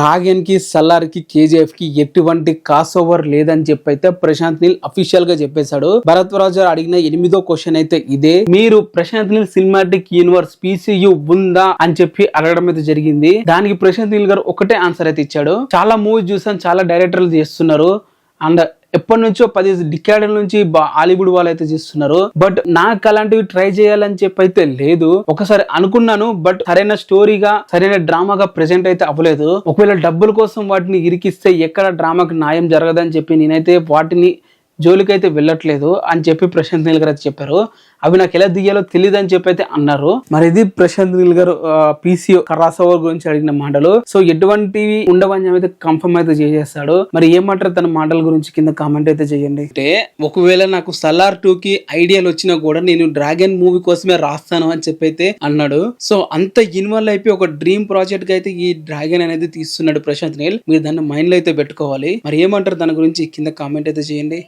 Dragon కి సలార్ కి KGF కి ఎటువంటి క్రాస్ ఓవర్ లేదని చెప్పైతే ప్రశాంత్ నీల్ అఫీషియల్ గా చెప్పేశాడు. భరత్ రాజు అడిగిన 8వ క్వశ్చన్ అయితే ఇదే, మీరు Prashanth Neel cinematic universe PCU ఉందా అని చెప్పి అడగడం అయితే జరిగింది. దానికి ప్రశాంత్ నీల్ గారు ఒకటే ఆన్సర్ అయితే ఇచ్చాడు. చాలా మూవీస్ చూసాను, చాలా డైరెక్టర్లు చేస్తున్నారు అండ్ ఎప్పటి నుంచో 10 డికేడల నుంచి హాలీవుడ్ వాళ్ళు అయితే చేస్తున్నారు. బట్ నాకు అలాంటివి ట్రై చేయాలని చెప్పి అయితే లేదు. ఒకసారి అనుకున్నాను, బట్ సరైన స్టోరీగా సరైన డ్రామాగా ప్రెజెంట్ అయితే అవ్వలేదు. ఒకవేళ డబ్బుల కోసం వాటిని ఇరికిస్తే ఎక్కడ డ్రామాకి న్యాయం జరగదని చెప్పి నేనైతే వాటిని జోలికైతే వెళ్ళట్లేదు అని చెప్పి ప్రశాంత్ నీల్ గారు అయితే చెప్పారు. అవి నాకు ఎలా దిగాలో తెలియదు అని చెప్పి అయితే అన్నారు. మరి ఇది ప్రశాంత్ నీల్ గారు పీసీ క్రాస్ ఓవర్ గురించి అడిగిన మాటలు. సో ఎటువంటివి ఉండవని అయితే కన్ఫర్మ్ అయితే చేసేస్తాడు. మరి ఏమంటారు తన మాటల గురించి కింద కామెంట్ అయితే చేయండి. అంటే ఒకవేళ నాకు సలార్ 2 కి ఐడియాలు వచ్చినా కూడా నేను డ్రాగన్ మూవీ కోసమే రాస్తాను అని చెప్పి అయితే అన్నాడు. సో అంత ఇన్వాల్వ్ అయిపోయి ఒక డ్రీమ్ ప్రాజెక్ట్ కి అయితే ఈ డ్రాగన్ అనేది తీస్తున్నాడు ప్రశాంత్ నీల్. మీరు దాన్ని మైండ్ లో అయితే పెట్టుకోవాలి. మరి ఏమంటారు దాని గురించి కింద కామెంట్ అయితే చేయండి.